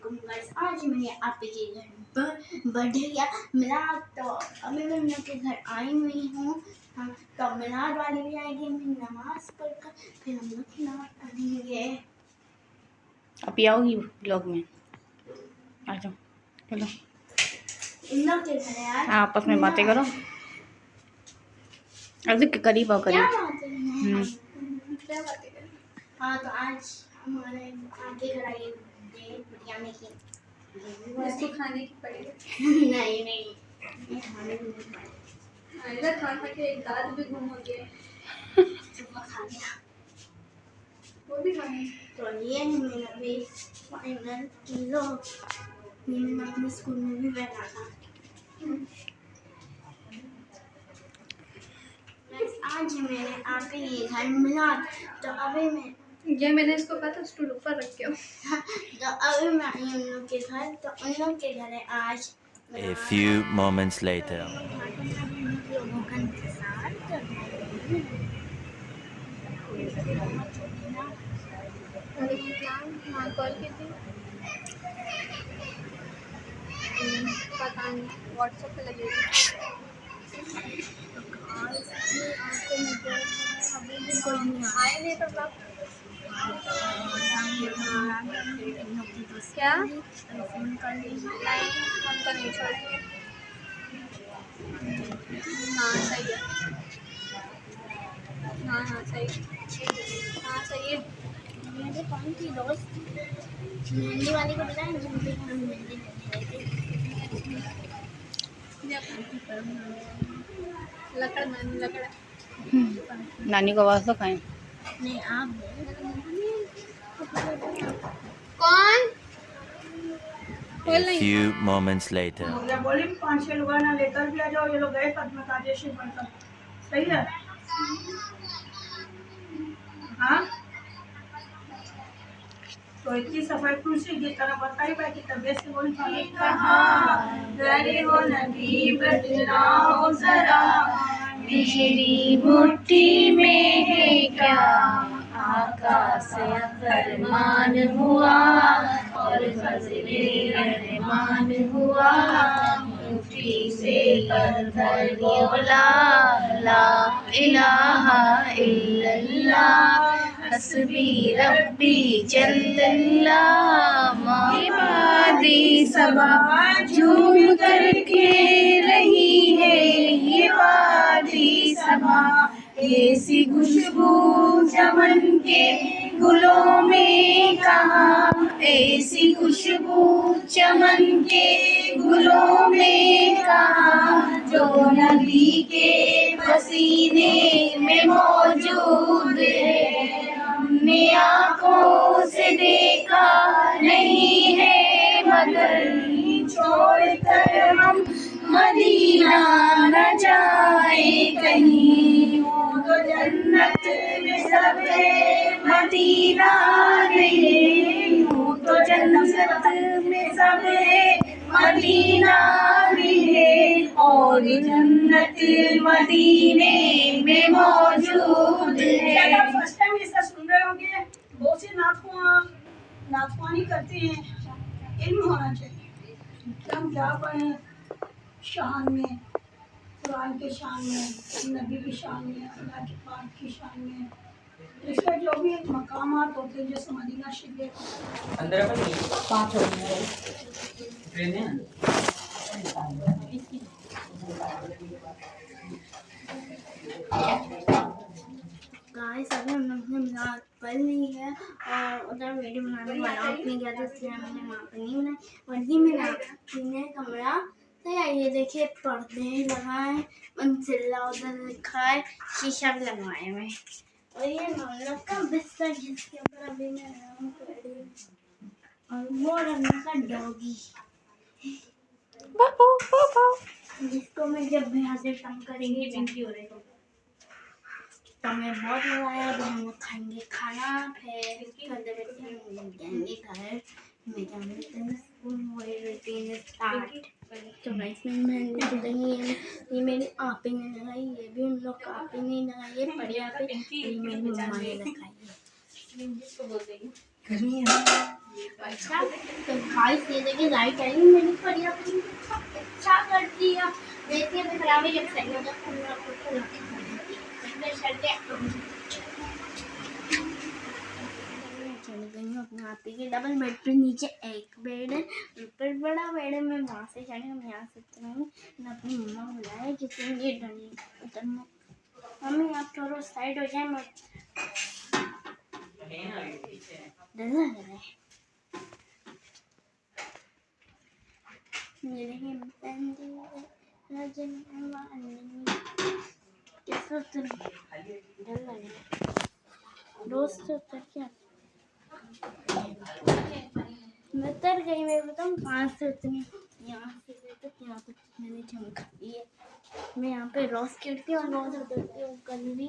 वालेकुम गाइस। आज मैंने आपके घर बढ़िया मिला तो अभी मैं उन लोग के घर आई हुई हूँ। हाँ, तो मिलाद वाले भी आएंगे, मैं नमाज पढ़कर फिर हम लोग की नमाज पढ़ेंगे। अभी आओगी ब्लॉग में, आ जाओ चलो। इन लोग के घर यार हाँ, आपस में बातें करो। अभी करीब आओ, क्या करीब। बातें हैं? क्या बातें करें? हाँ, तो आज हमारे आपके घर आई बिरयानी की इसको खाने की पड़ेगी। नहीं नहीं, ये खाने की नहीं पड़ेगी। इधर खा खा के एक दांत भी घूम हो गया। सुबह खा लिया, वो भी खाने। तो ये है मेरा भी फाइनल किलो। मैंने अपने स्कूल में भी बैठा था। आज मैंने आपके ये घर मिला तो अभी मैंने इसको कहा था स्टूल ऊपर रख के। तो अभी मैं आई उन लोग के घर, तो उन लोग के घर है आज। A few moments later. लोगों का इंतजार कर रहे हैं। कॉल की थी, पता नहीं व्हाट्सएप पे लगी अभी भी कोई नहीं आए नहीं तो क्या फोन कर लीजिए। हम तो नहीं छोड़ेंगे। हाँ सही है, हाँ हाँ सही, हाँ सही है। मेरे कौन थी दोस्त मेहंदी वाली को बताया, जिनके हम मेहंदी लकड़ मान लकड़। नानी को आवाज़ तो खाएं। नहीं आप कौन? A few moments later. बोली 5-6 लोग ना लेकर भी आ जाओ, ये लोग गए पद्म काजेशी बनकर। सही है हाँ, तो इतनी सफाई कुर्सी की तरह बताई भाई की तबीयत से बोली कहाँ गए हो नबी बतलाओ जरा, मेरी मुट्ठी में है क्या आका से फरमान हुआ और फजले रहमान हुआ, मुट्ठी से पत्थर बोला ला इलाहा इल्लल्लाह हस्बी रब्बी जल्लल्लाह। इबादी सबा झूम करके रही है, इबादी सबा ऐसी खुशबू चमन के गुलों में कहाँ, ऐसी खुशबू चमन के गुलों में कहाँ, जो नबी के पसीने में मौजूद है। हमने आँखों से देखा नहीं है मगर छोड़कर हम मदीना न जाए कहीं, वो तो जन्नत में सब है मदीना नहीं, वो तो जन्नत में सब है मदीना भी है, और जन्नत मदीने में मौजूद है। फर्स्ट टाइम ऐसा सुन रहे होंगे, बहुत से नाथवानी करते हैं, इल्म होना चाहिए। हम क्या पढ़े शान में, कुरान के शान में, नबी की शान में, अल्लाह के पाक की शान में, इसका जो भी मकामात होते हैं जैसे मदीना शरीफ अंदर पाँच हो गाइस अभी हम लोग ने मिलाद पढ़ ली है और उधर वीडियो बनाने वाला नहीं गया था, इसलिए मैंने वहाँ पर नहीं बनाई। वर्दी में ना कमरा तो यार ये देखिए पर्दे लगाए, मंजिला उधर लिखा है, शीशा भी लगवाए मैं, और ये हम लोग का बिस्तर जिसके ऊपर अभी मैं आराम कर रही हूँ, और वो रंग का डॉगी जिसको मैं जब भी हाथ से तंग करेंगे बिंकी हो रही तो मैं बहुत मजा आया। अभी हम लोग खाएंगे खाना, फिर खाते बैठे हम जाएंगे घर में, जाने स्कूल वही रूटीन स्टार्ट। तो गाइस मेहंदी तो नहीं, ये मेरी आपी ने लगाई, ये भी उन लोग का आपी ने लगाई, ये पड़ी आपी ये मेरी मम्मा ने लगाई है। अच्छा तो गाइस ये देखिए लाइट आई मैंने बढ़िया अच्छा कर दिया। देखिए मैं खराब जब सही हो जाए फिर मैं आपको चलते चल गई हूँ अपने आप के डबल बेड पे। नीचे एक बेड है, ऊपर बड़ा बेड है। मैं वहाँ से चढ़ी, हम यहाँ से चढ़ेंगे। मैं अपनी मम्मा को बुलाया कि तुम ये उतरना। मम्मी आप थोड़ा साइड हो जाए, मैं डर लग रहा है। ये देखिए कैसे उतर, डर लग रहा है। दोस्त उतर क्या मैं उतर गई। मैं बताऊँ कहाँ से उतरी, यहाँ से लेकर यहाँ तक मैंने चमका दी है। मैं यहाँ पे रोज खेलती हूँ और रोज उतरती हूँ। कल भी